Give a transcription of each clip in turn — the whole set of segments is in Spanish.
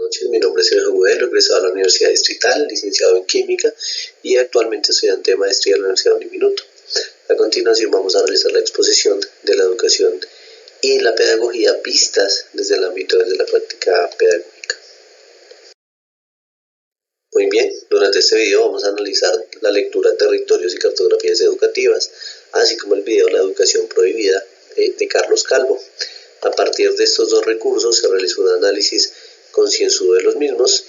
noches, mi nombre es Sergio Agudelo, egresado de la Universidad Distrital, licenciado en Química y actualmente estudiante de maestría en la Universidad Uniminuto. A continuación vamos a realizar la exposición de la educación y la pedagogía vistas desde el ámbito de la práctica pedagógica. Muy bien, durante este video vamos a analizar la lectura Territorios y cartografías educativas, así como el video La educación prohibida de Carlos Calvo. A partir de estos dos recursos se realizó un análisis concienzudo de los mismos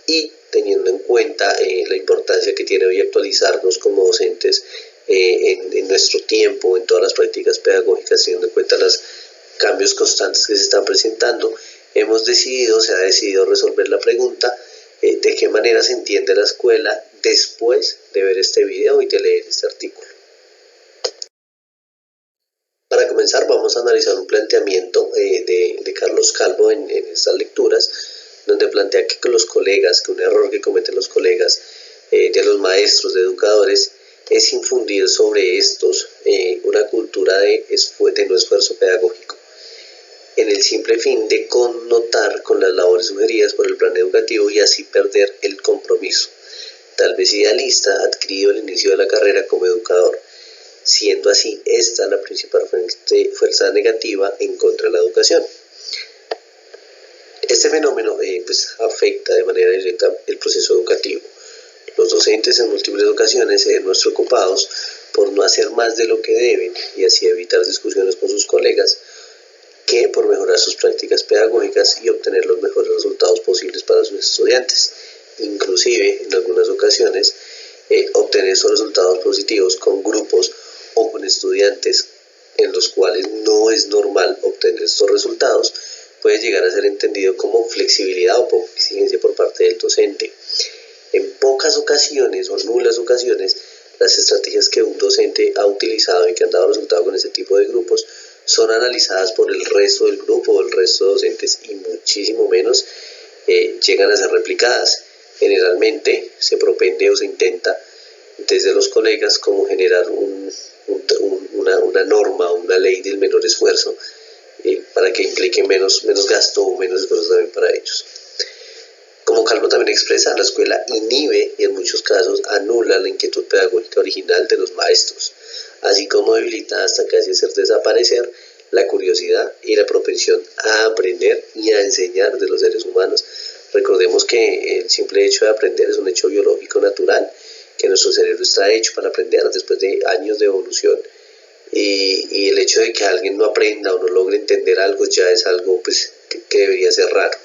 y teniendo en cuenta la importancia que tiene hoy actualizarnos como docentes en nuestro tiempo, en todas las prácticas pedagógicas, teniendo en cuenta los cambios constantes que se están presentando, se ha decidido resolver la pregunta de qué manera se entiende la escuela después de ver este video y de leer este artículo. Para comenzar vamos a analizar un planteamiento de Carlos Calvo en estas lecturas, donde plantea que los colegas, que un error que cometen los colegas de los maestros, de educadores, es infundir sobre estos una cultura de no esfuerzo pedagógico, en el simple fin de connotar con las labores sugeridas por el plan educativo y así perder el compromiso, tal vez idealista, adquirido al inicio de la carrera como educador, siendo así esta la principal fuerza negativa en contra de la educación. Este fenómeno afecta de manera directa el proceso educativo. Los docentes en múltiples ocasiones se ven muestran ocupados por no hacer más de lo que deben y así evitar discusiones con sus colegas que por mejorar sus prácticas pedagógicas y obtener los mejores resultados posibles para sus estudiantes. Inclusive, en algunas ocasiones, obtener esos resultados positivos con grupos o con estudiantes en los cuales no es normal obtener estos resultados puede llegar a ser entendido como flexibilidad o poca exigencia por parte del docente. En pocas ocasiones o nulas ocasiones, las estrategias que un docente ha utilizado y que han dado resultado con ese tipo de grupos son analizadas por el resto del grupo o el resto de docentes y muchísimo menos llegan a ser replicadas. Generalmente se propende o se intenta desde los colegas como generar una norma o una ley del menor esfuerzo para que implique menos gasto o menos esfuerzo también para ellos. Como Calvo también expresa, la escuela inhibe y en muchos casos anula la inquietud pedagógica original de los maestros, así como debilita hasta casi hacer desaparecer la curiosidad y la propensión a aprender y a enseñar de los seres humanos. Recordemos que el simple hecho de aprender es un hecho biológico natural, que nuestro cerebro está hecho para aprender después de años de evolución, y el hecho de que alguien no aprenda o no logre entender algo ya es algo que debería ser raro.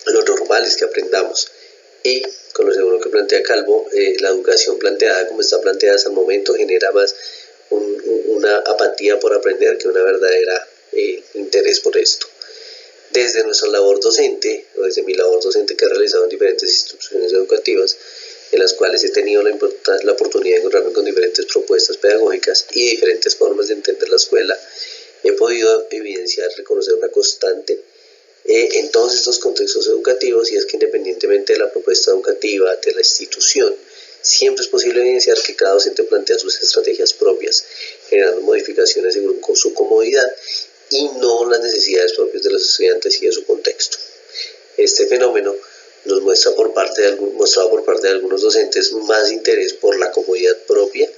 Lo normal es que aprendamos, y con lo segundo que plantea Calvo, la educación planteada como está planteada hasta el momento genera más una apatía por aprender que una verdadera interés por esto. Desde nuestra labor docente, o desde mi labor docente que he realizado en diferentes instituciones educativas, en las cuales he tenido la oportunidad de encontrarme con diferentes propuestas pedagógicas y diferentes formas de entender la escuela, he podido evidenciar, reconocer una constante en todos estos contextos educativos, y es que independientemente de la propuesta educativa de la institución, siempre es posible evidenciar que cada docente plantea sus estrategias propias, generando modificaciones según su comodidad y no las necesidades propias de los estudiantes y de su contexto. Este fenómeno nos mostrado por parte de algunos docentes más interés por la comodidad propia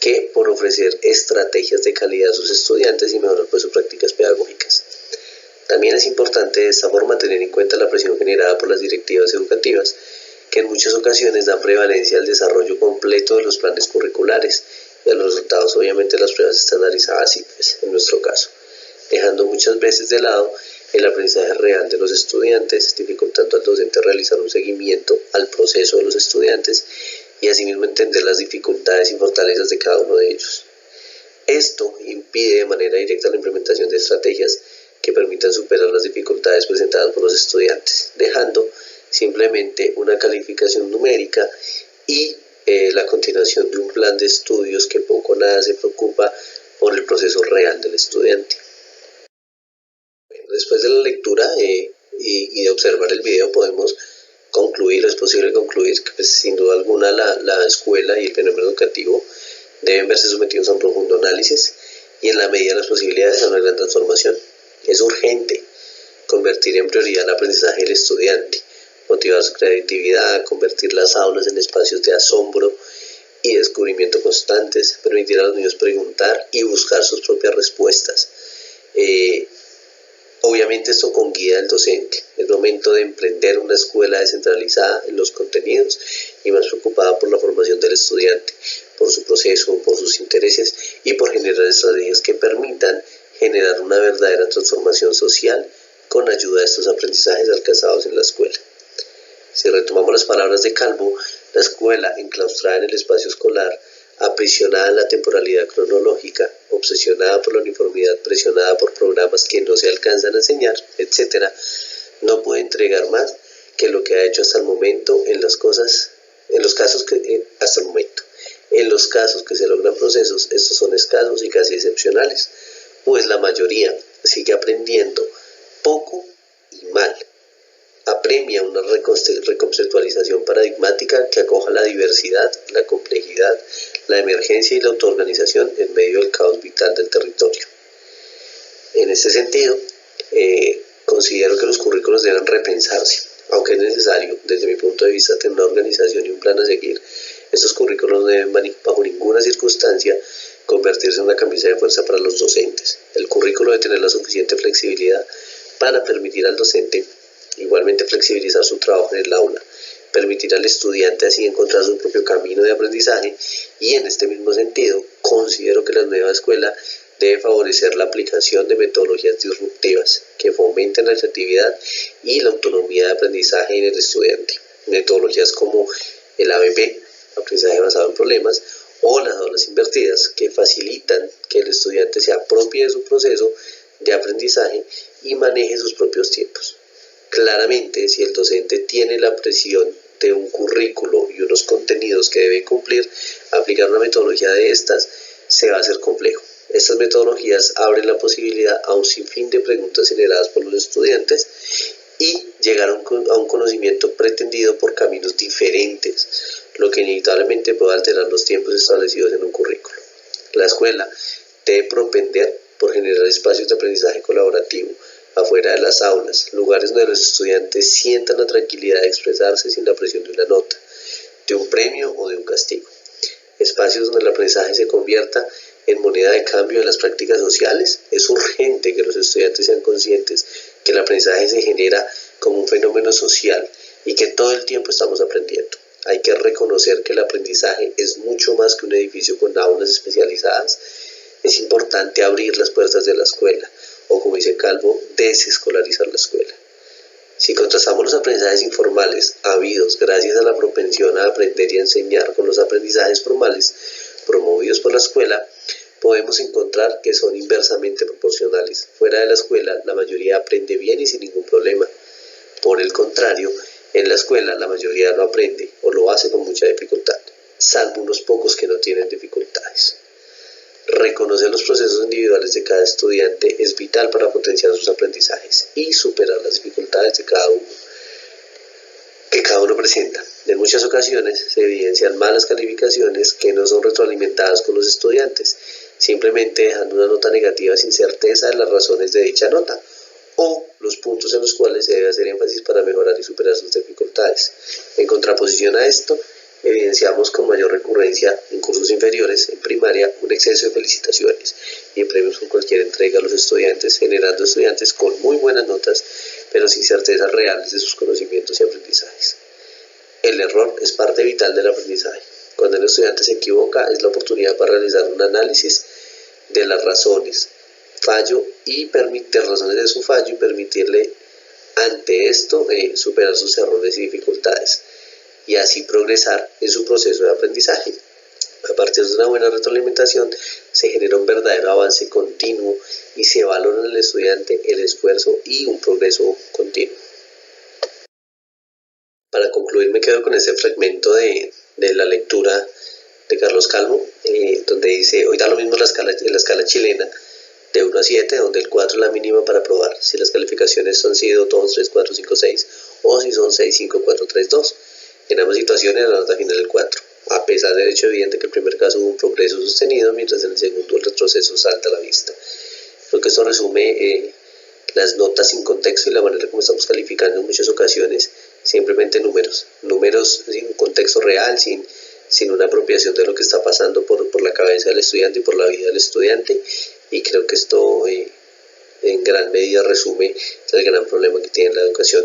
que por ofrecer estrategias de calidad a sus estudiantes y mejorar sus prácticas pedagógicas. También es importante de esta forma tener en cuenta la presión generada por las directivas educativas, que en muchas ocasiones dan prevalencia al desarrollo completo de los planes curriculares, y a los resultados obviamente las pruebas estandarizadas en nuestro caso, dejando muchas veces de lado el aprendizaje real de los estudiantes, dificultando al docente realizar un seguimiento al proceso de los estudiantes y asimismo entender las dificultades y fortalezas de cada uno de ellos. Esto impide de manera directa la implementación de estrategias que permitan superar las dificultades presentadas por los estudiantes, dejando simplemente una calificación numérica y la continuación de un plan de estudios que poco o nada se preocupa por el proceso real del estudiante. Después de la lectura y de observar el video podemos concluir, o es posible concluir, que sin duda alguna la escuela y el fenómeno educativo deben verse sometidos a un profundo análisis y en la medida de las posibilidades a una gran transformación. Es urgente convertir en prioridad el aprendizaje del estudiante, motivar su creatividad, convertir las aulas en espacios de asombro y descubrimiento constantes, permitir a los niños preguntar y buscar sus propias respuestas. Obviamente esto con guía del docente. Es momento de emprender una escuela descentralizada en los contenidos y más preocupada por la formación del estudiante, por su proceso, por sus intereses y por generar estrategias que permitan generar una verdadera transformación social con ayuda de estos aprendizajes alcanzados en la escuela. Si retomamos las palabras de Calvo, la escuela enclaustrada en el espacio escolar, aprisionada en la temporalidad cronológica, obsesionada por la uniformidad, presionada por programas que no se alcanzan a enseñar, etc., no puede entregar más que lo que ha hecho hasta el momento en los casos que se logran procesos, estos son escasos y casi excepcionales, pues la mayoría sigue aprendiendo poco y mal. Apremia una reconceptualización paradigmática que acoja la diversidad, la complejidad, la emergencia y la autoorganización en medio del caos vital del territorio. En este sentido, considero que los currículos deben repensarse, aunque es necesario, desde mi punto de vista, tener una organización y un plan a seguir. Estos currículos no deben, bajo ninguna circunstancia, convertirse en una camisa de fuerza para los docentes. El currículo debe tener la suficiente flexibilidad para permitir al docente igualmente flexibilizar su trabajo en el aula, permitir al estudiante así encontrar su propio camino de aprendizaje y en este mismo sentido considero que la nueva escuela debe favorecer la aplicación de metodologías disruptivas que fomenten la creatividad y la autonomía de aprendizaje en el estudiante. Metodologías como el ABP, aprendizaje basado en problemas, o las aulas invertidas, que facilitan que el estudiante se apropie de su proceso de aprendizaje y maneje sus propios tiempos. Claramente, si el docente tiene la presión de un currículo y unos contenidos que debe cumplir, aplicar una metodología de estas se va a hacer complejo. Estas metodologías abren la posibilidad a un sinfín de preguntas generadas por los estudiantes y llegar a un conocimiento pretendido por caminos diferentes, lo que inevitablemente puede alterar los tiempos establecidos en un currículo. La escuela debe propender por generar espacios de aprendizaje colaborativo, afuera de las aulas, lugares donde los estudiantes sientan la tranquilidad de expresarse sin la presión de una nota, de un premio o de un castigo. Espacios donde el aprendizaje se convierta en moneda de cambio de las prácticas sociales. Es urgente que los estudiantes sean conscientes que el aprendizaje se genera como un fenómeno social y que todo el tiempo estamos aprendiendo. Hay que reconocer que el aprendizaje es mucho más que un edificio con aulas especializadas. Es importante abrir las puertas de la escuela, o como dice Calvo, desescolarizar la escuela. Si contrastamos los aprendizajes informales habidos gracias a la propensión a aprender y a enseñar con los aprendizajes formales promovidos por la escuela, podemos encontrar que son inversamente proporcionales. Fuera de la escuela, la mayoría aprende bien y sin ningún problema. Por el contrario, en la escuela la mayoría no aprende o lo hace con mucha dificultad, salvo unos pocos que no tienen dificultades. Reconocer los procesos individuales de cada estudiante es vital para potenciar sus aprendizajes y superar las dificultades que cada uno presenta. En muchas ocasiones se evidencian malas calificaciones que no son retroalimentadas con los estudiantes, simplemente dejando una nota negativa sin certeza de las razones de dicha nota o los puntos en los cuales se debe hacer énfasis para mejorar y superar sus dificultades. En contraposición a esto, evidenciamos con mayor recurrencia en cursos inferiores, en primaria, un exceso de felicitaciones y en premios por cualquier entrega a los estudiantes, generando estudiantes con muy buenas notas, pero sin certezas reales de sus conocimientos y aprendizajes. El error es parte vital del aprendizaje. Cuando el estudiante se equivoca, es la oportunidad para realizar un análisis de las razones, razones de su fallo y permitirle ante esto superar sus errores y dificultades y así progresar en su proceso de aprendizaje. A partir de una buena retroalimentación se genera un verdadero avance continuo y se valora en el estudiante el esfuerzo y un progreso continuo. Para concluir me quedo con este fragmento de la lectura de Carlos Calvo, donde dice: hoy da lo mismo en la escala chilena de 1 a 7, donde el 4 es la mínima para probar, si las calificaciones han sido 2, 3, 4, 5, 6 o si son 6, 5, 4, 3, 2. En ambas situaciones la nota final es el 4, a pesar del hecho evidente que en el primer caso hubo un progreso sostenido, mientras en el segundo el retroceso salta a la vista. Creo que esto resume las notas sin contexto y la manera como estamos calificando en muchas ocasiones, simplemente números sin un contexto real, sin una apropiación de lo que está pasando por la cabeza del estudiante y por la vida del estudiante. Y creo que esto en gran medida resume el gran problema que tiene la educación